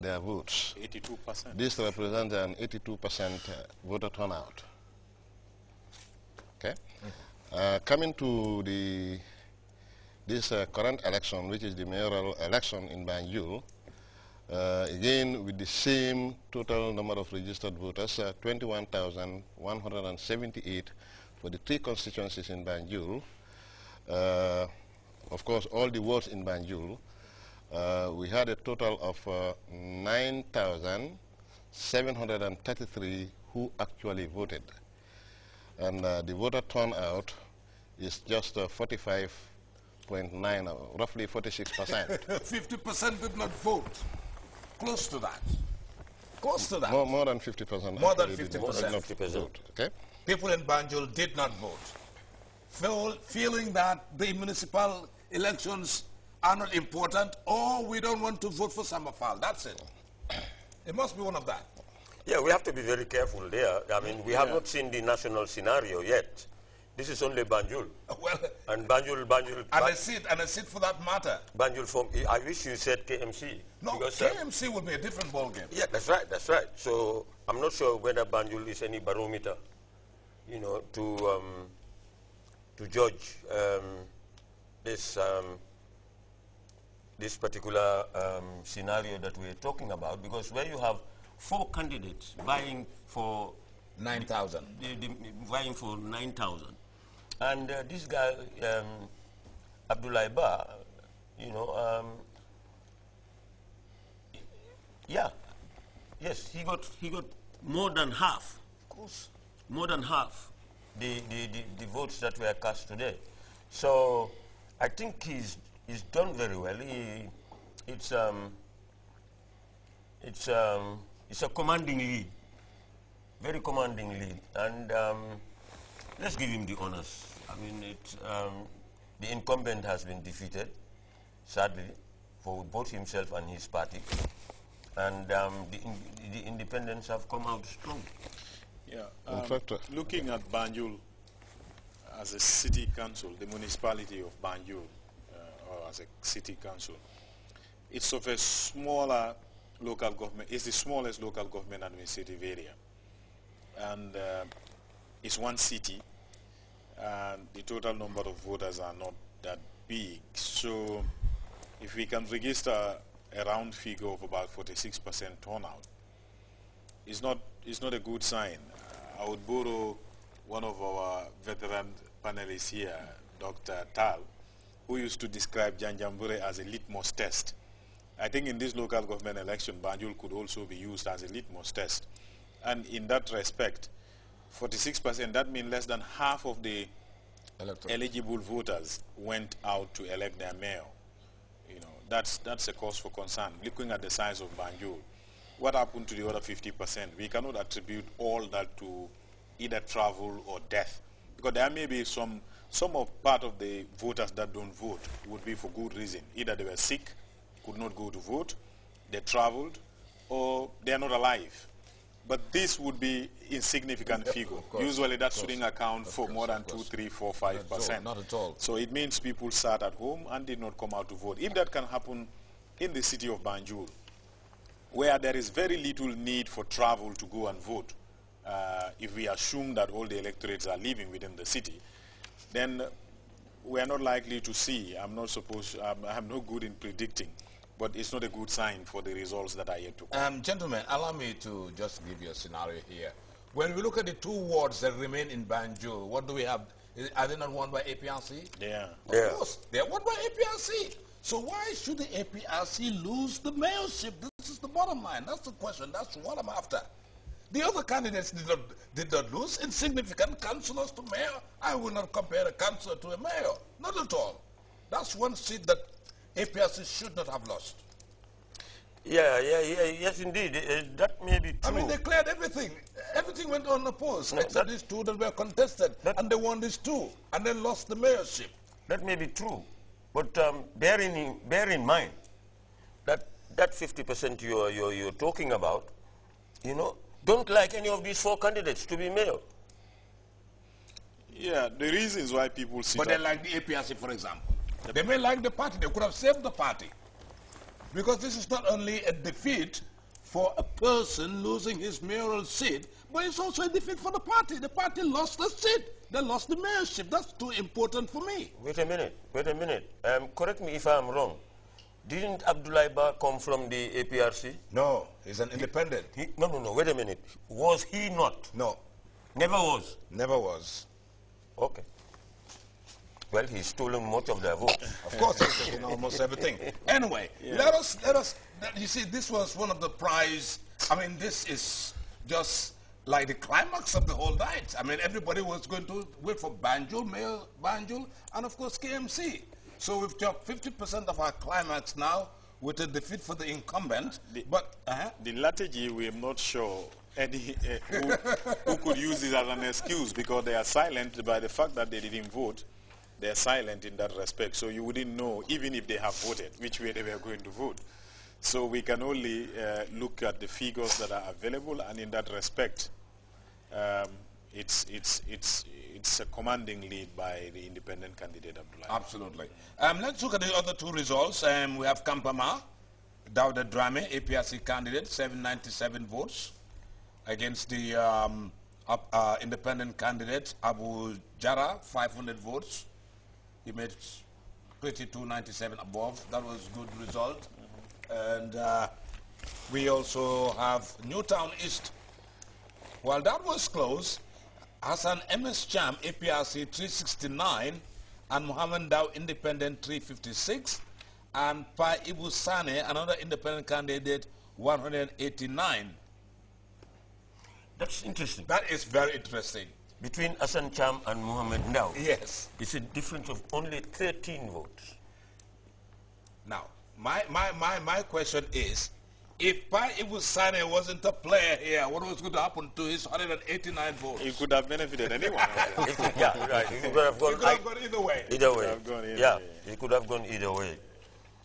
their votes. 82%. This represents an 82% voter turnout. Okay? Coming to this current election, which is the mayoral election in Banjul, again with the same total number of registered voters, 21,178 for the 3 constituencies in Banjul. Of course, all the wards in Banjul, we had a total of 9,733 who actually voted. And the voter turnout is just 45.9, roughly 46%. 50% did not vote. Close to that. Close to that. More than 50%. More than 50%. Okay. People in Banjul did not vote. Feeling that the municipal elections are not important, or we don't want to vote for Samafal. That's it. It must be one of that. Yeah, we have to be very careful there. I mean, we have not seen the national scenario yet. This is only Banjul. Well, and Banjul. And a seat for that matter. Banjul from, I wish you said KMC. No, because, KMC would be a different ballgame. Yeah, that's right, that's right. So I'm not sure whether Banjul is any barometer, you know, to judge this particular scenario that we're talking about, because where you have 4 candidates vying for 9,000. Vying for 9,000. And this guy, Abdullah Ba, you know, yeah, yes, he got more than half. Of course. More than half the votes that were cast today. So I think he's done very well. It's a commanding lead, very commanding lead, and let's give him the honors. I mean, the incumbent has been defeated, sadly, for both himself and his party, and the independents have come out strong. Yeah, looking at Banjul as a city council, the municipality of Banjul, or as a city council, it's of a smaller local government. It's the smallest local government administrative area, and it's one city, and the total number of voters are not that big. So if we can register a round figure of about 46% turnout, it's not a good sign. I would borrow one of our veteran panelists here, Dr. Tal, who used to describe Janjambure as a litmus test. I think in this local government election, Banjul could also be used as a litmus test. And in that respect, 46%, that means less than half of the eligible voters went out to elect their mayor. You know, that's a cause for concern. Looking at the size of Banjul, what happened to the other 50%? We cannot attribute all that to either travel or death, because there may be some of part of the voters that don't vote would be for good reason. Either they were sick, could not go to vote, they traveled, or they are not alive. But this would be insignificant figure. Usually that shouldn't account for more than 2, 3, 4, 5%. Not at all. So it means people sat at home and did not come out to vote. If that can happen in the city of Banjul, where there is very little need for travel to go and vote, if we assume that all the electorates are living within the city, then we are not likely to see, I'm not good in predicting, but it's not a good sign for the results that are yet to come. Gentlemen, allow me to just give you a scenario here. When we look at the 2 wards that remain in Banjul, what do we have? Are they not won by APRC? Yeah. Of course, they are won by APRC. So why should the APRC lose the mayorship? This is the bottom line. That's the question. That's what I'm after. The other candidates did not lose. Insignificant councillors to mayor. I will not compare a councillor to a mayor. Not at all. That's one seat that APRC should not have lost. Yes, indeed. That may be true. I mean, they cleared everything. Everything went unopposed, except these 2 that were contested, and they won these 2, and then lost the mayorship. That may be true, but bear in mind that 50% you're talking about, you know, don't like any of these 4 candidates to be mayor. Yeah, the reasons why people sit. But they like the APRC, for example. They may like the party. They could have saved the party. Because this is not only a defeat for a person losing his mayoral seat, but it's also a defeat for the party. The party lost the seat. They lost the mayorship. That's too important for me. Wait a minute. Correct me if I'm wrong. Didn't Abdoulaye Ba come from the APRC? No, he's an independent. No, wait a minute. Was he not? No. Never was? Never was. Okay. Well, he's stolen much of their votes. Of course, he's taken almost everything. Anyway, let us, you see, this was one of the prize. I mean, this is just like the climax of the whole night. I mean, everybody was going to wait for Banjul, Mayor Banjul, and of course KMC. So we've chopped 50% of our climax now with a defeat for the incumbent. The latter year, we are not sure any who could use this as an excuse, because they are silent by the fact that they didn't vote. They are silent in that respect. So you wouldn't know, even if they have voted, which way they were going to vote. So we can only look at the figures that are available, and in that respect, it's a commanding lead by the independent candidate Abdoulaye. Absolutely. Let's look at the other two results. We have Kampama, Dawda Drame, APRC candidate, 797 votes, against the independent candidate Abu Jara, 500 votes. He made pretty 297 above. That was a good result. And we also have Newtown East. While that was close, Hassan MS Cham, APRC 369, and Muhammad Dow Independent 356, and Pa Ibu Sane, another independent candidate, 189. That's interesting. That is very interesting. Between Hassan Cham and Muhammad Dow, yes, it's a difference of only 13 votes. Now, my question is, if Pa Ibu Sane wasn't a player here, what was going to happen to his 189 votes? He could have benefited anyone. Yeah, right. He could have gone either way. Either way. Yeah, he could have gone either way.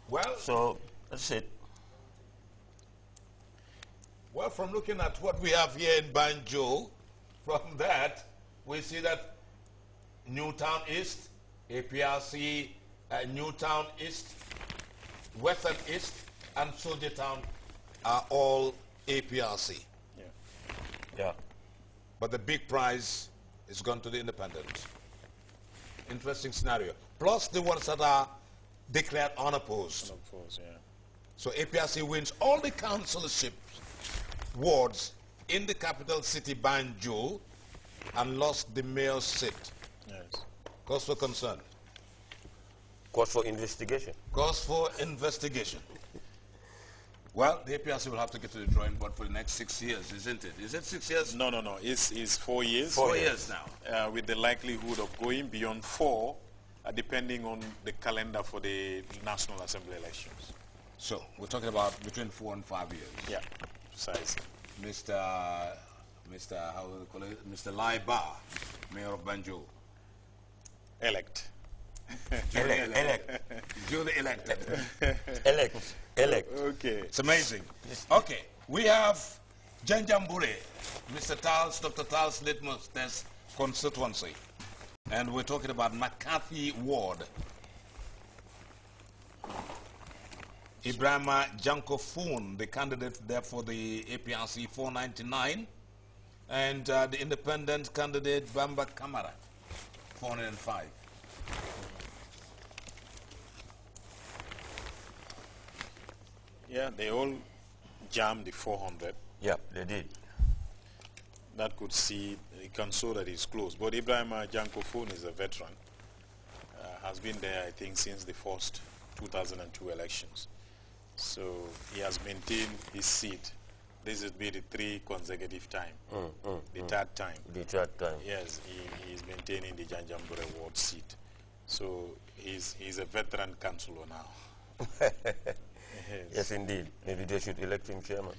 Well, so that's it. Well, from looking at what we have here in Banjul, from that, we see that Newtown East, APRC, Newtown East, Western East, and Soldier Town are all APRC. Yeah. But the big prize is gone to the independent. Interesting scenario. Plus the ones that are declared unopposed. Unopposed, yeah. So APRC wins all the councillorship wards in the capital city Banjul and lost the mayor's seat. Yes. Cause for concern. Cause for investigation. Cause for investigation. Well, the APRC will have to get to the drawing board for the next 6 years, isn't it? Is it 6 years? No. It's 4 years. 4 years now. With the likelihood of going beyond 4, depending on the calendar for the National Assembly elections. So, we're talking about between 4 and 5 years. Yeah, precisely. Mr. How do we call it? Mr. Laiba, Mayor of Banjul. Elect. Duly elected. Elect. Okay. It's amazing. Okay, we have Janjambure, Mr. Tals, Dr. Tals Litmus Test constituency. And we're talking about McCarthy Ward. Ibrahima Jankofoon, the candidate there for the APRC 499. And the independent candidate Bamba Kamara, 405. Yeah, they all jammed the 400. Yeah, they did. That could see, you can show that it's close. But Ibrahim Jankofoon is a veteran. Has been there, I think, since the first 2002 elections. So he has maintained his seat. This has been the 3 consecutive time. The third time. The third time. Yes, he is maintaining the Janjambure ward seat. So he's a veteran councillor now. Yes, indeed. Maybe they should elect him chairman.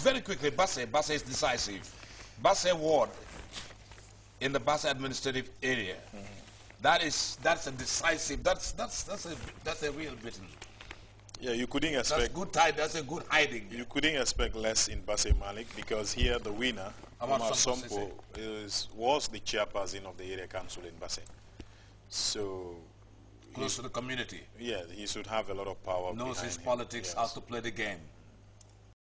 Very quickly, Basse is decisive. Basse Ward in the Basse administrative area. That's a decisive. That's a real beating. Yeah, you couldn't expect. That's good tide. That's a good hiding. You couldn't expect less in Basse Malik, because here the winner, Omar Sompo, was the chairperson of the area council in Basse. So close to the community. Yeah, he should have a lot of power. Knows his him. politics, Yes. how to play the game.